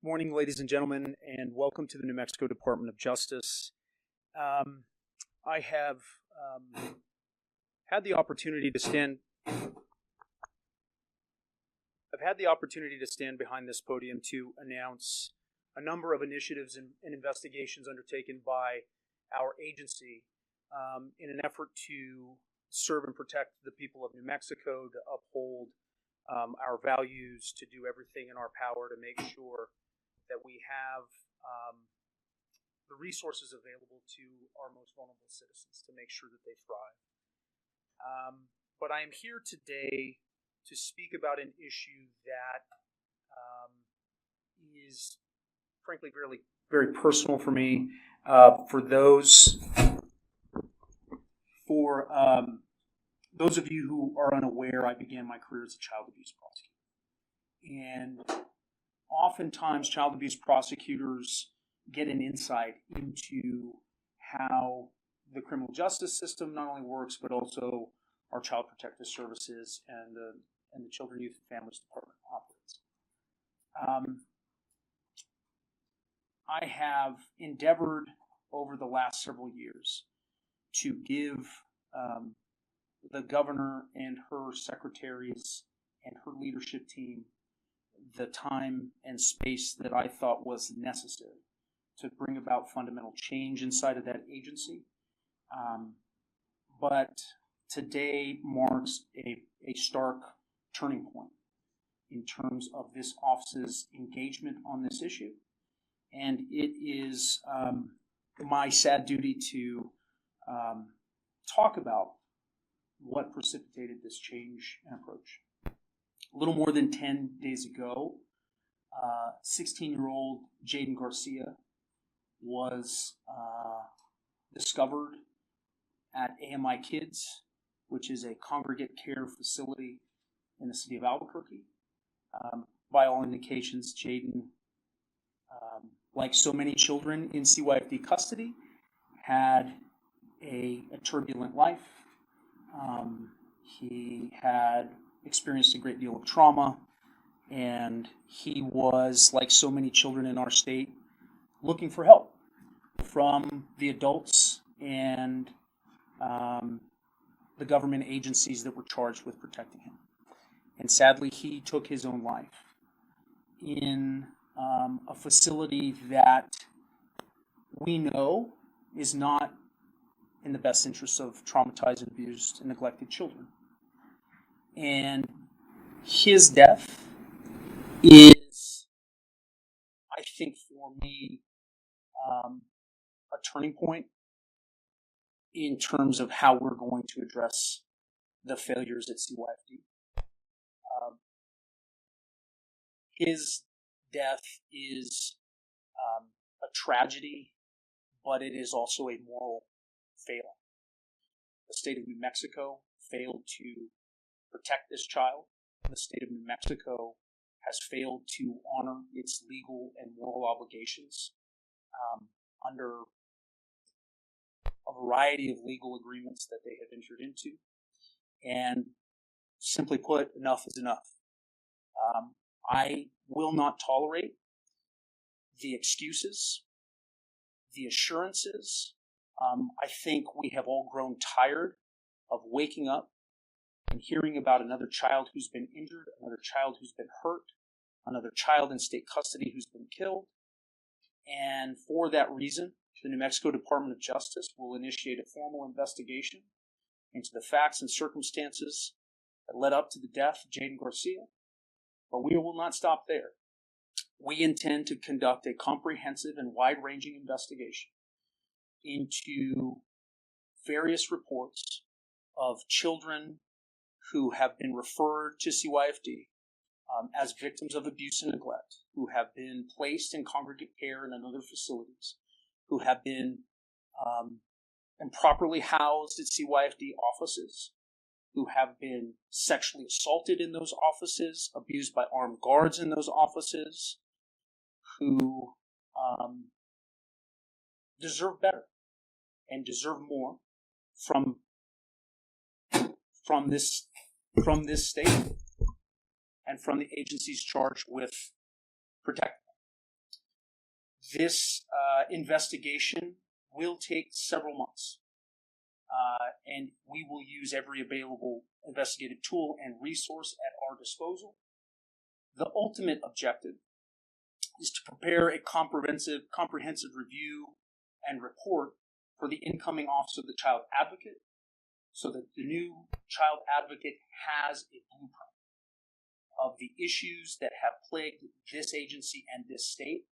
Morning, ladies and gentlemen, and welcome to the New Mexico Department of Justice. I have had the opportunity to stand. I've had the opportunity to stand behind this podium to announce a number of initiatives and investigations undertaken by our agency in an effort to serve and protect the people of New Mexico, to uphold our values, to do everything in our power to make sure that we have the resources available to our most vulnerable citizens to make sure that they thrive. But I am here today to speak about an issue that is frankly very personal for me. For those of you who are unaware, I began my career as a child abuse prosecutor. And oftentimes child abuse prosecutors get an insight into how the criminal justice system not only works, but also our child protective services and the Children, Youth, and Families Department operates. I have endeavored over the last several years to give the governor and her secretaries and her leadership team the time and space that I thought was necessary to bring about fundamental change inside of that agency. But today marks a stark turning point in terms of this office's engagement on this issue. And it is my sad duty to talk about what precipitated this change and approach. A little more than 10 days ago, 16-year-old Jaden Garcia was discovered at AMI Kids, which is a congregate care facility in the city of Albuquerque. By all indications, Jaden, like so many children in CYFD custody, had a turbulent life. He had experienced a great deal of trauma, and he was, like so many children in our state, looking for help from the adults and the government agencies that were charged with protecting him. And sadly, he took his own life in a facility that we know is not in the best interests of traumatized, abused, and neglected children. And his death is, I think, for me, a turning point in terms of how we're going to address the failures at CYFD. His death is a tragedy, but it is also a moral failing. The state of New Mexico failed to protect this child. The state of New Mexico has failed to honor its legal and moral obligations under a variety of legal agreements that they have entered into. And simply put, enough is enough. I will not tolerate the excuses, the assurances. I think we have all grown tired of waking up and hearing about another child who's been injured, another child who's been hurt, another child in state custody who's been killed. And for that reason, the New Mexico Department of Justice will initiate a formal investigation into the facts and circumstances that led up to the death of Jaden Garcia. But we will not stop there. We intend to conduct a comprehensive and wide-ranging investigation into various reports of children who have been referred to CYFD as victims of abuse and neglect, who have been placed in congregate care and in other facilities, who have been improperly housed at CYFD offices, who have been sexually assaulted in those offices, abused by armed guards in those offices, who deserve better and deserve more from this state and from the agencies charged with protecting them. This investigation will take several months, and we will use every available investigative tool and resource at our disposal. The ultimate objective is to prepare a comprehensive review and report for the incoming Office of the Child Advocate, so that the new Child Advocate has a blueprint of the issues that have plagued this agency and this state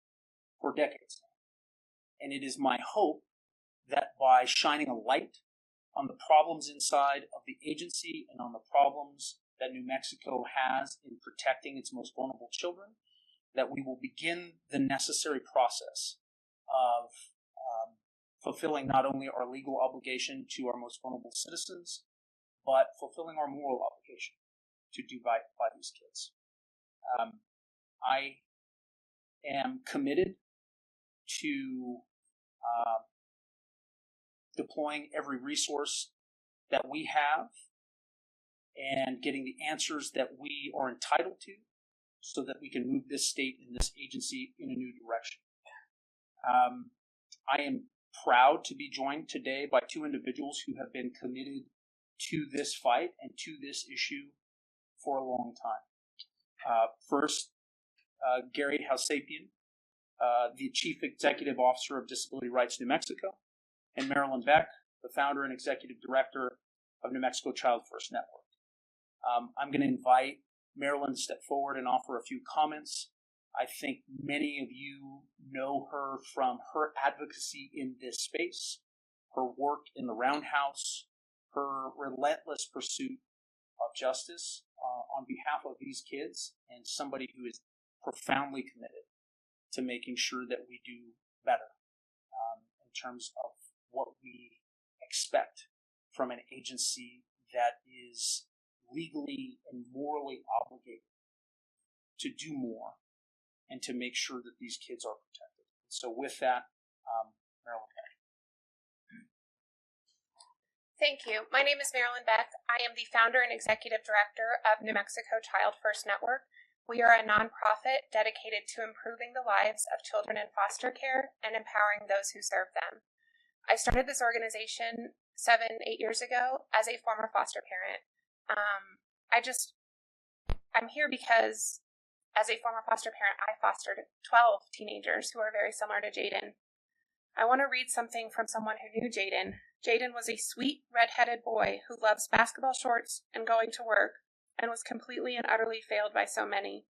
for decades now. And it is my hope that by shining a light on the problems inside of the agency and on the problems that New Mexico has in protecting its most vulnerable children, that we will begin the necessary process of fulfilling not only our legal obligation to our most vulnerable citizens, but fulfilling our moral obligation to do by these kids. I am committed to deploying every resource that we have and getting the answers that we are entitled to so that we can move this state and this agency in a new direction. I am proud to be joined today by two individuals who have been committed to this fight and to this issue for a long time. First, Gary Housesapian, the Chief Executive Officer of Disability Rights New Mexico, and Marilyn Beck, the Founder and Executive Director of New Mexico Child First Network. I'm going to invite Marilyn to step forward and offer a few comments. I think many of you know her from her advocacy in this space, her work in the Roundhouse, her relentless pursuit of justice on behalf of these kids, and somebody who is profoundly committed to making sure that we do better in terms of what we expect from an agency that is legally and morally obligated to do more and to make sure that these kids are protected. So with that, Marilyn Beck. Thank you. My name is Marilyn Beck. I am the founder and executive director of New Mexico Child First Network. We are a nonprofit dedicated to improving the lives of children in foster care and empowering those who serve them. I started this organization 7-8 years ago as a former foster parent. I'm here because as a former foster parent, I fostered 12 teenagers who are very similar to Jaden. I want to read something from someone who knew Jaden. Jaden was a sweet, red-headed boy who loves basketball shorts and going to work, and was completely and utterly failed by so many.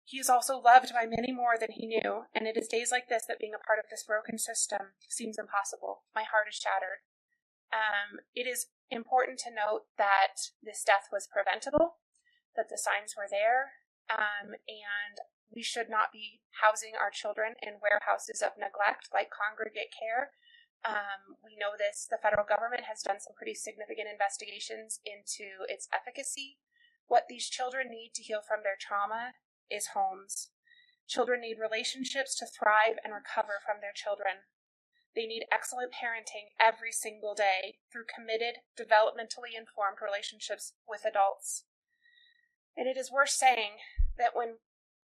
He is also loved by many more than he knew, and it is days like this that being a part of this broken system seems impossible. My heart is shattered. It is important to note that this death was preventable, that the signs were there, and we should not be housing our children in warehouses of neglect like congregate care. We know this. The federal government has done some pretty significant investigations into its efficacy. What these children need to heal from their trauma is homes. Children need relationships to thrive and recover from their children. They need excellent parenting every single day through committed, developmentally informed relationships with adults. And it is worth saying that when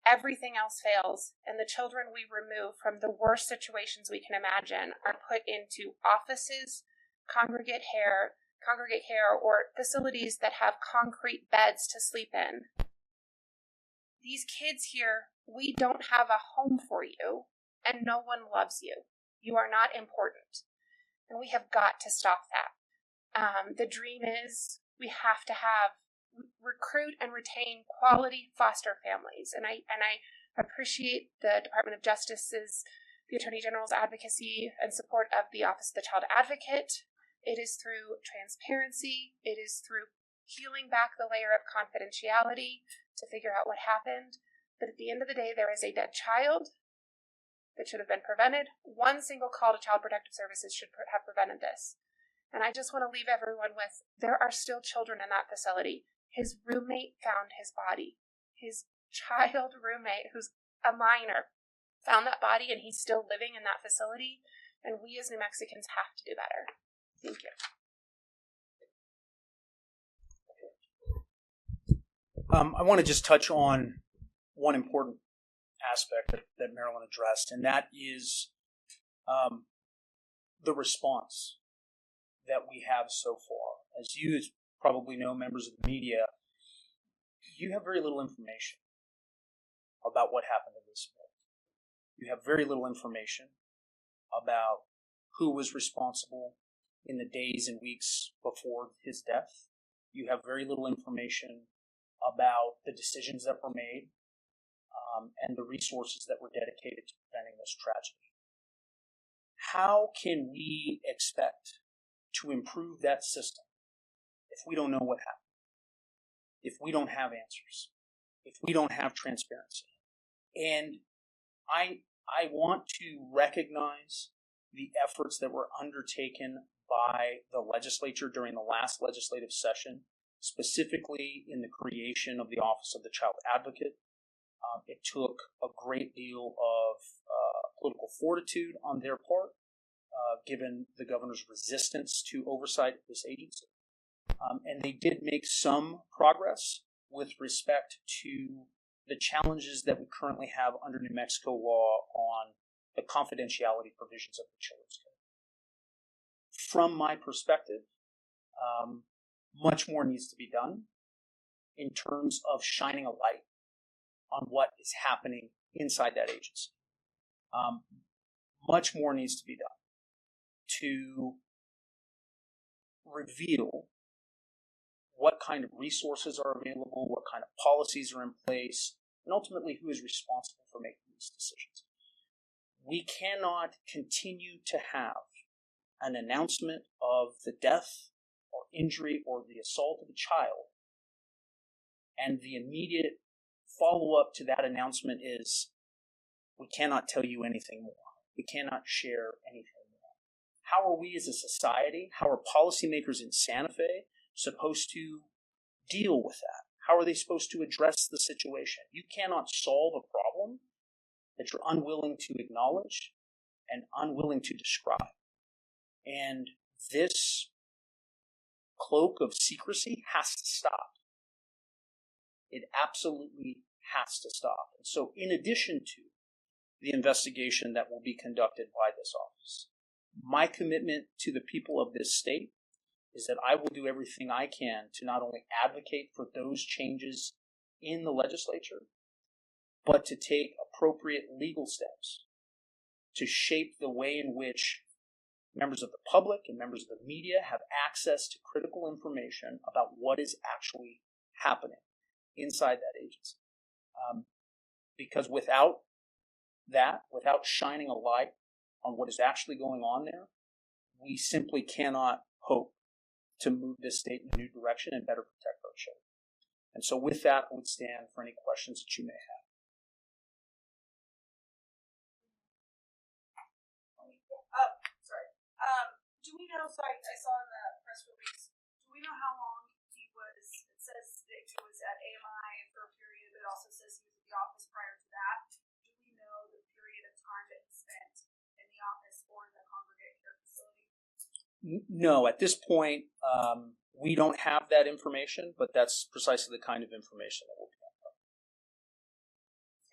everything else fails and the children we remove from the worst situations we can imagine are put into offices, congregate care, or facilities that have concrete beds to sleep in, these kids here, we don't have a home for you, and no one loves you. You are not important. And we have got to stop that. The dream is we have to recruit and retain quality foster families. And I appreciate the Department of Justice's, the Attorney General's advocacy and support of the Office of the Child Advocate. It is through transparency. It is through peeling back the layer of confidentiality to figure out what happened. But at the end of the day, there is a dead child that should have been prevented. One single call to Child Protective Services should have prevented this. And I just want to leave everyone with, there are still children in that facility. His roommate found his body. His child roommate, who's a minor, found that body, and he's still living in that facility. And we as New Mexicans have to do better. Thank you. I want to just touch on one important aspect that Marilyn addressed, and that is the response that we have so far. As you probably know, members of the media, you have very little information about what happened to this man. You have very little information about who was responsible in the days and weeks before his death. You have very little information about the decisions that were made and the resources that were dedicated to preventing this tragedy. How can we expect to improve that system if we don't know what happened? If we don't have answers? If we don't have transparency? And I want to recognize the efforts that were undertaken by the legislature during the last legislative session, specifically in the creation of the Office of the Child Advocate. It took a great deal of political fortitude on their part, given the governor's resistance to oversight of this agency. And they did make some progress with respect to the challenges that we currently have under New Mexico law on the confidentiality provisions of the Children's Code. From my perspective, much more needs to be done in terms of shining a light on what is happening inside that agency. Much more needs to be done to reveal what kind of resources are available, what kind of policies are in place, and ultimately who is responsible for making these decisions. We cannot continue to have an announcement of the death or injury or the assault of a child, and the immediate follow-up to that announcement is, we cannot tell you anything more. We cannot share anything more. How are we as a society, how are policymakers in Santa Fe supposed to deal with that? How are they supposed to address the situation? You cannot solve a problem that you're unwilling to acknowledge and unwilling to describe. And this cloak of secrecy has to stop. It absolutely has to stop. And so in addition to the investigation that will be conducted by this office, my commitment to the people of this state is that I will do everything I can to not only advocate for those changes in the legislature, but to take appropriate legal steps to shape the way in which members of the public and members of the media have access to critical information about what is actually happening inside that agency. Because without that, without shining a light on what is actually going on there, we simply cannot hope to move this state in a new direction and better protect our children. And so with that, I would stand for any questions that you may have. Do we know, so I saw in the press release, do we know how long he was, it says that he was at AMI for a period, but it also says he was at the office prior to that. Do we know the period of time that he spent in the office or in the congregate care facility? No, at this point, we don't have that information, but that's precisely the kind of information that will be uncovered.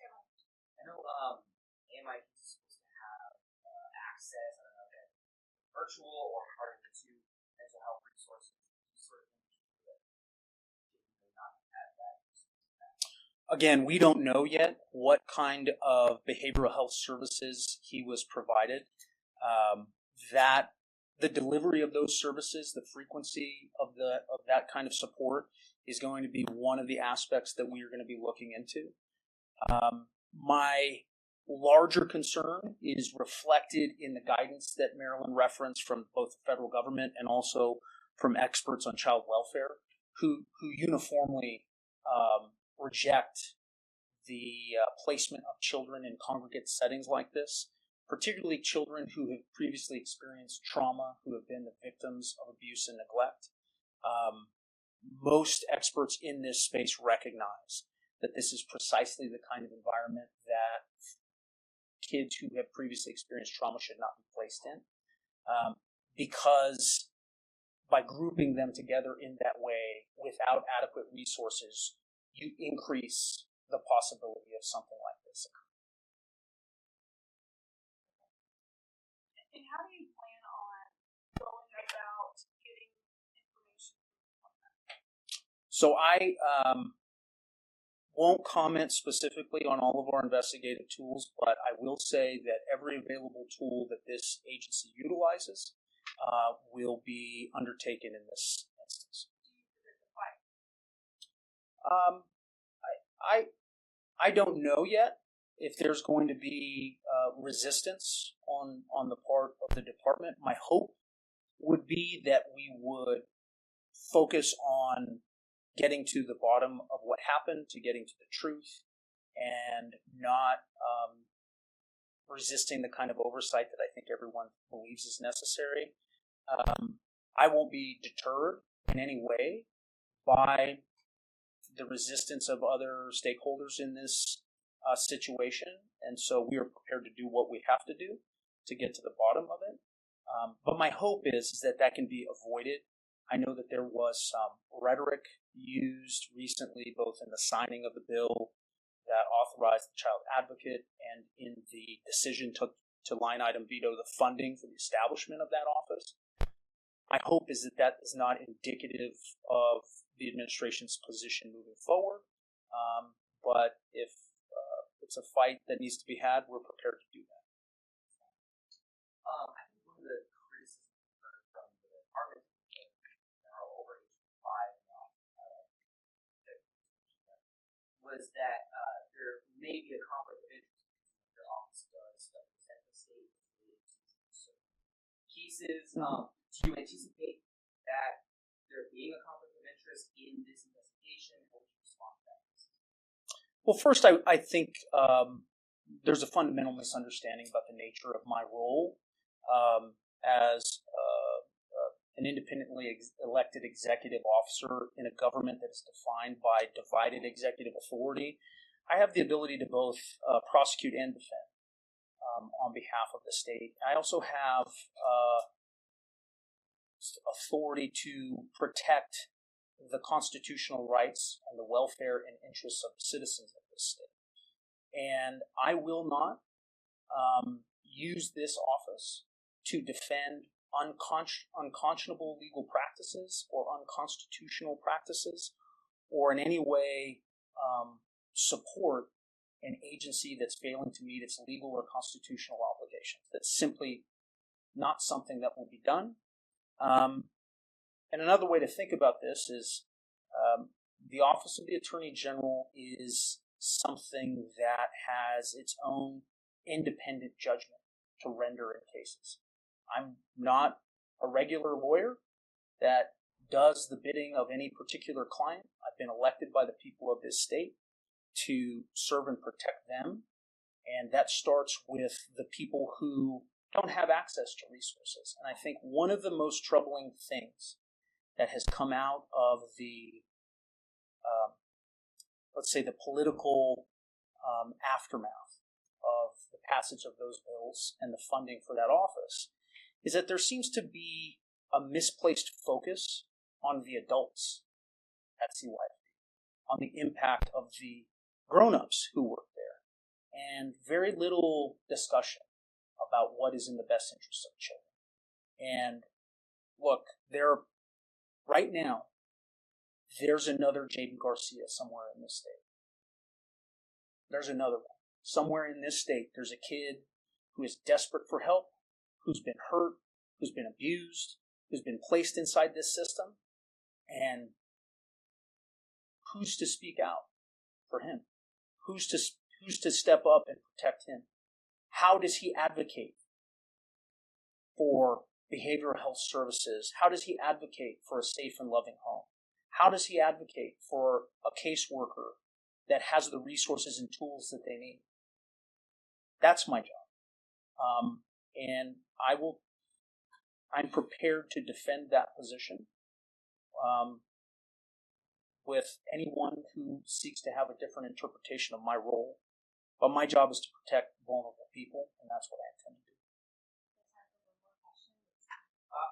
I know AMI is supposed to have access, I don't know, to virtual or harder to mental health resources, sort of things that may not have that. Again, we don't know yet what kind of behavioral health services he was provided. That the delivery of those services, the frequency of that kind of support is going to be one of the aspects that we are going to be looking into. My larger concern is reflected in the guidance that Marilyn referenced from both the federal government and also from experts on child welfare who uniformly reject the placement of children in congregate settings like this, particularly children who have previously experienced trauma, who have been the victims of abuse and neglect. Most experts in this space recognize that this is precisely the kind of environment that kids who have previously experienced trauma should not be placed in, because by grouping them together in that way without adequate resources, you increase the possibility of something like this occurring. how do you plan on going about getting information from that? So I won't comment specifically on all of our investigative tools, but I will say that every available tool that this agency utilizes will be undertaken in this instance. Do you predict the fight? I don't know yet if there's going to be resistance on the part of the department. My hope would be that we would focus on getting to the bottom of what happened, to getting to the truth, and not resisting the kind of oversight that I think everyone believes is necessary. I won't be deterred in any way by the resistance of other stakeholders in this situation, and so we are prepared to do what we have to do to get to the bottom of it. But my hope is that that can be avoided. I know that there was some rhetoric used recently, both in the signing of the bill that authorized the child advocate and in the decision to line item veto the funding for the establishment of that office. My hope is that that is not indicative of the administration's position moving forward. But if it's a fight that needs to be had, we're prepared to do that. I think one of the criticisms we heard from the department General over H5 was that there may be a conflict of interest when your office does represent the state related to certain cases. Do you anticipate that there being a conflict of interest in this investigation? How would you respond to that? Well, first, I think there's a fundamental misunderstanding about the nature of my role as an independently elected executive officer in a government that is defined by divided executive authority. I have the ability to both prosecute and defend on behalf of the state. I also have authority to protect the constitutional rights and the welfare and interests of the citizens of this state. And I will not use this office to defend unconscionable legal practices or unconstitutional practices, or in any way support an agency that's failing to meet its legal or constitutional obligations. That's simply not something that will be done. And another way to think about this is the Office of the Attorney General is something that has its own independent judgment to render in cases. I'm not a regular lawyer that does the bidding of any particular client. I've been elected by the people of this state to serve and protect them, and that starts with the people who don't have access to resources. And I think one of the most troubling things that has come out of the, let's say, the political aftermath of the passage of those bills and the funding for that office is that there seems to be a misplaced focus on the adults at CYFD, on the impact of the grown-ups who work there, and very little discussion about what is in the best interest of children. And look, right now, there's another Jaden Garcia somewhere in this state. There's another one. Somewhere in this state, there's a kid who is desperate for help, who's been hurt, who's been abused, who's been placed inside this system, and who's to speak out for him? Who's to step up and protect him? How does he advocate for behavioral health services? How does he advocate for a safe and loving home? How does he advocate for a caseworker that has the resources and tools that they need? That's my job. And I'm prepared to defend that position with anyone who seeks to have a different interpretation of my role. But my job is to protect vulnerable people, and that's what I intend to do.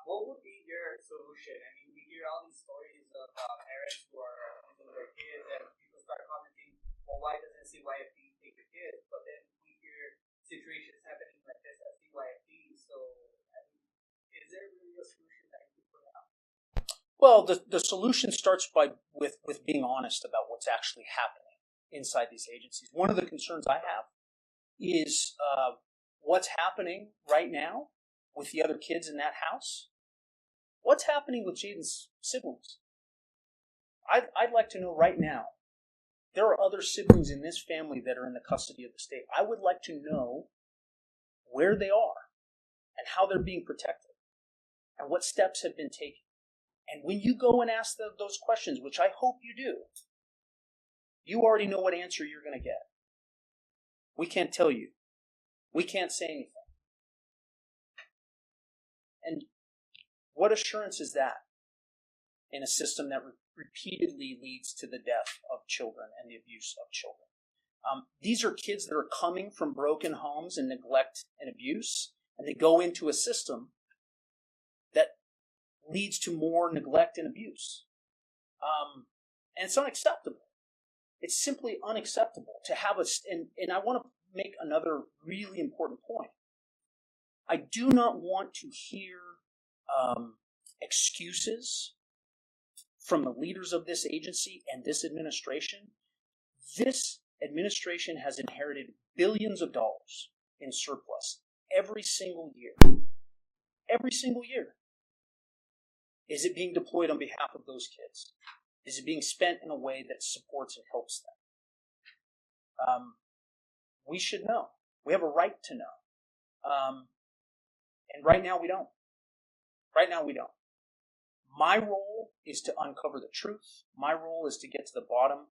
What would be your solution? I mean, we hear all these stories of parents who are losing their kids, and people start commenting, well, why doesn't CYFD take the kids? But then we hear situations happening like this at CYFD, so I Well, the solution starts with being honest about what's actually happening inside these agencies. One of the concerns I have is what's happening right now with the other kids in that house. What's happening with Jaden's siblings? I'd like to know right now. There are other siblings in this family that are in the custody of the state. I would like to know where they are and how they're being protected and what steps have been taken. And when you go and ask those questions, which I hope you do, you already know what answer you're going to get. We can't tell you. We can't say anything. And what assurance is that in a system that repeatedly leads to the death of children and the abuse of children? These are kids that are coming from broken homes and neglect and abuse, and they go into a system that leads to more neglect and abuse. And it's unacceptable. It's simply unacceptable to have and I want to make another really important point. I do not want to hear excuses from the leaders of this agency and this administration. This administration has inherited billions of dollars in surplus every single year. Every single year. Is it being deployed on behalf of those kids? Is it being spent in a way that supports and helps them? We should know. We have a right to know. And right now we don't. Right now we don't. My role is to uncover the truth. My role is to get to the bottom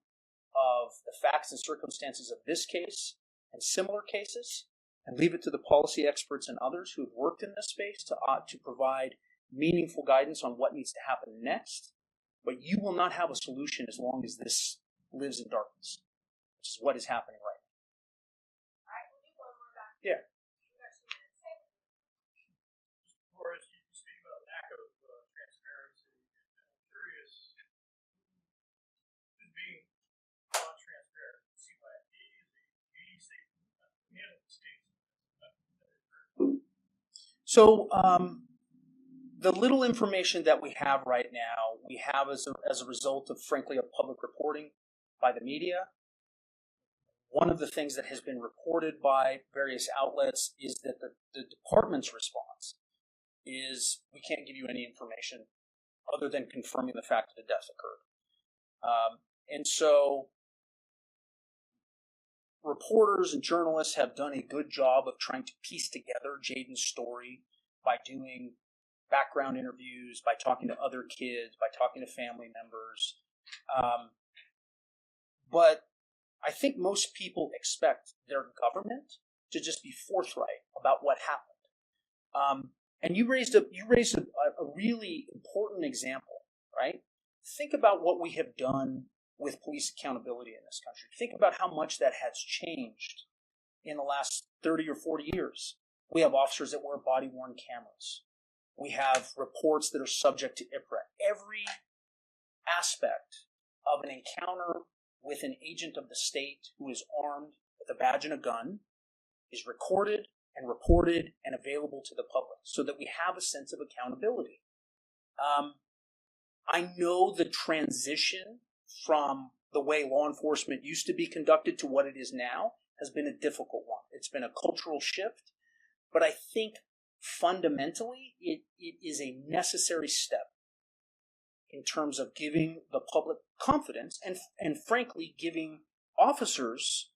of the facts and circumstances of this case and similar cases, and leave it to the policy experts and others who have worked in this space to provide meaningful guidance on what needs to happen next. But you will not have a solution as long as this lives in darkness, which is what is happening right now. All right, we'll do one more back. Yeah. Or as you speak about lack of transparency, I'm curious who's being non-transparent. CYFD is a community state in the states. So the little information that we have right now, we have as a result of, frankly, of public reporting by the media. One of the things that has been reported by various outlets is that the department's response is, we can't give you any information other than confirming the fact that a death occurred. And so reporters and journalists have done a good job of trying to piece together Jaden's story by doing background interviews, by talking to other kids, by talking to family members. But I think most people expect their government to just be forthright about what happened. And you raised a really important example, right? Think about what we have done with police accountability in this country. Think about how much that has changed in the last 30 or 40 years. We have officers that wear body-worn cameras. We have reports that are subject to IPRA. Every aspect of an encounter with an agent of the state who is armed with a badge and a gun is recorded and reported and available to the public so that we have a sense of accountability. I know the transition from the way law enforcement used to be conducted to what it is now has been a difficult one. It's been a cultural shift, but I think fundamentally it is a necessary step in terms of giving the public confidence and frankly giving officers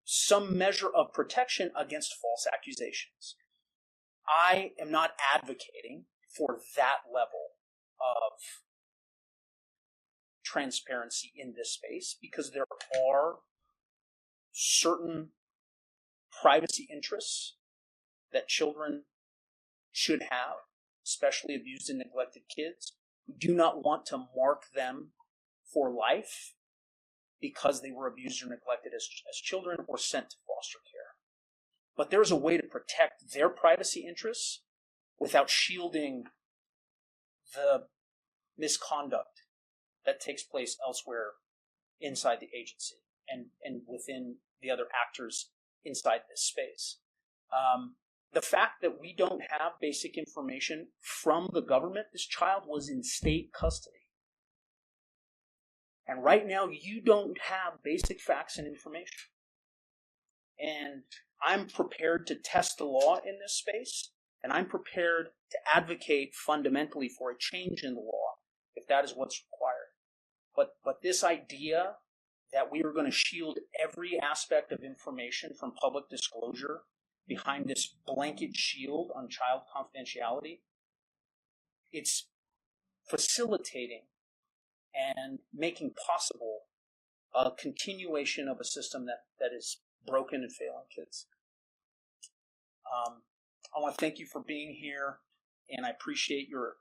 some measure of protection against false accusations. I am not advocating for that level of transparency in this space because there are certain privacy interests that children should have, especially abused and neglected kids. We do not want to mark them for life because they were abused or neglected as children or sent to foster care. But there's a way to protect their privacy interests without shielding the misconduct that takes place elsewhere inside the agency and within the other actors inside this space. the fact that we don't have basic information from the government, this child was in state custody. And right now, you don't have basic facts and information. And I'm prepared to test the law in this space, and I'm prepared to advocate fundamentally for a change in the law if that is what's required. But this idea that we are going to shield every aspect of information from public disclosure behind this blanket shield on child confidentiality, it's facilitating and making possible a continuation of a system that is broken and failing kids. I want to thank you for being here, and I appreciate your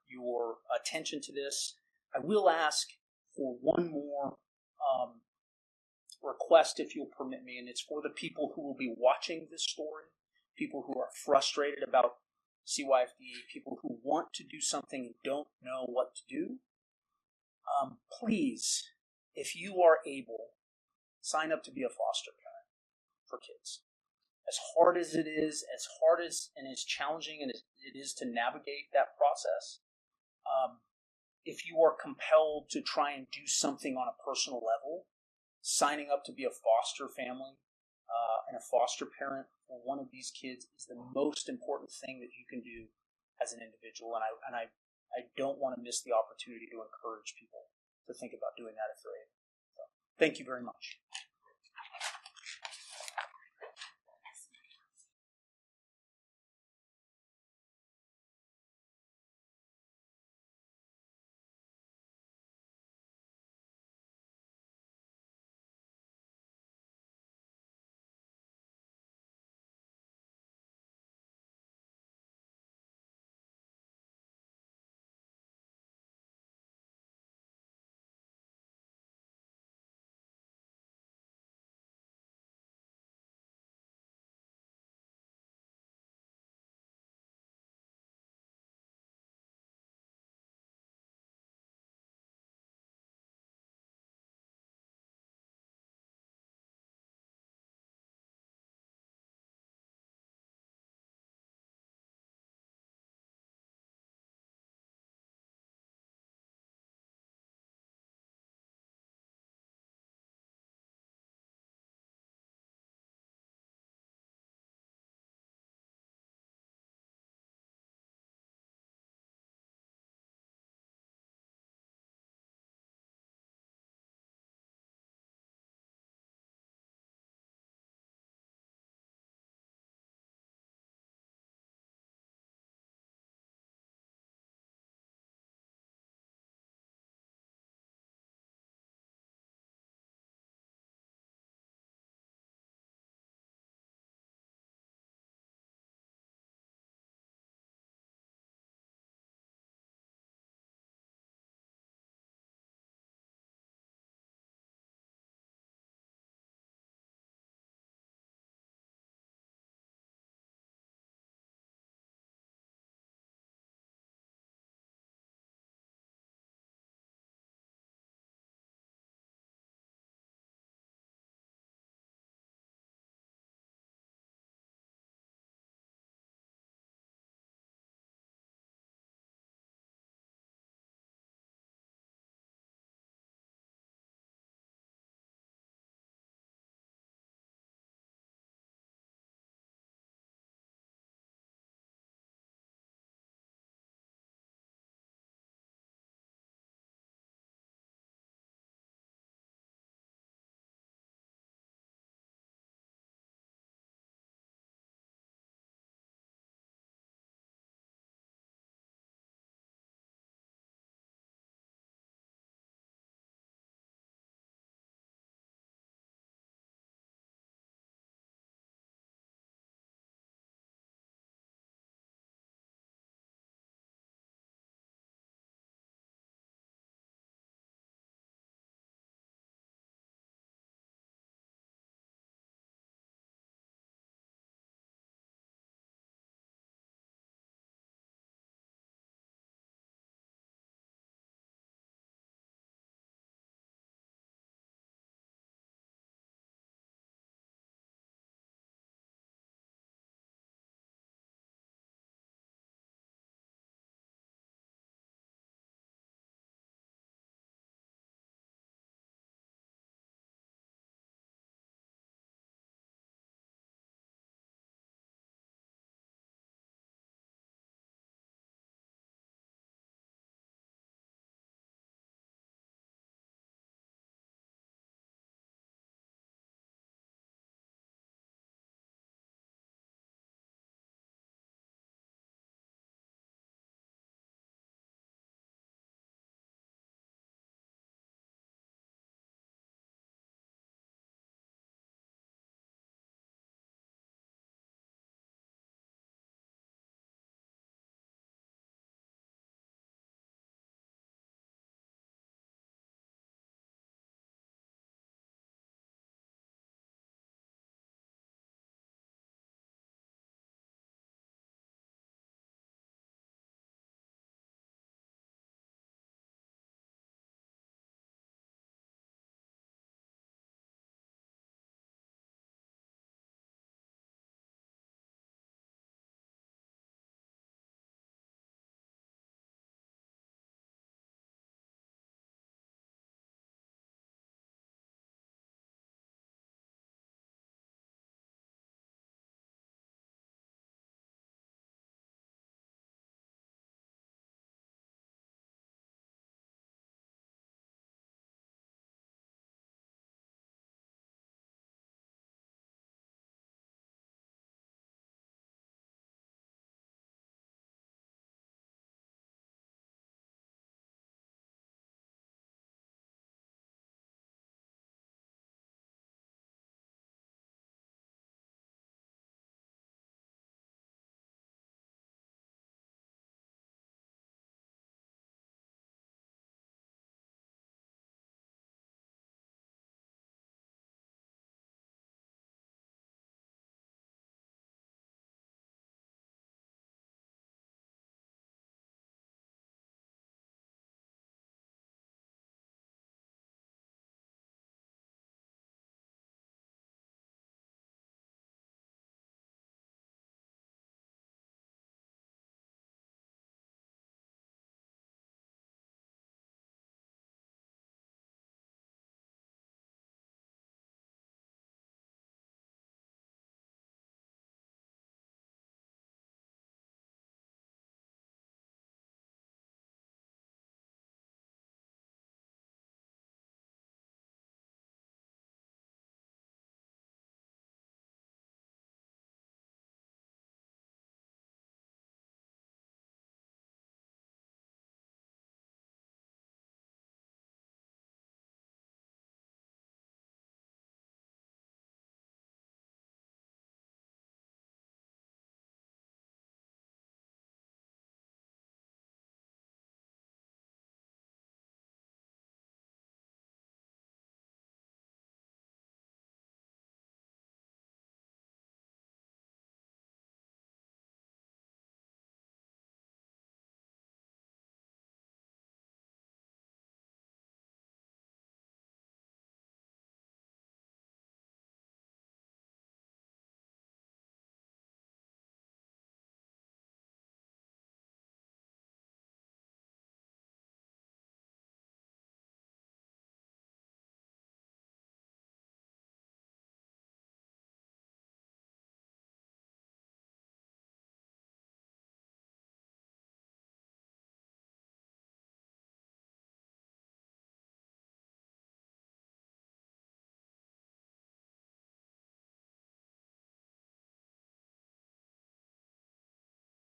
attention to this. I will ask for one more request, if you'll permit me, and it's for the people who will be watching this story, people who are frustrated about CYFD, people who want to do something and don't know what to do. Please, if you are able, sign up to be a foster parent for kids. As hard as it is, and as challenging as it is to navigate that process, if you are compelled to try and do something on a personal level, signing up to be a foster family and a foster parent for one of these kids is the most important thing that you can do as an individual. And I don't want to miss the opportunity to encourage people to think about doing that if they're able. So, thank you very much.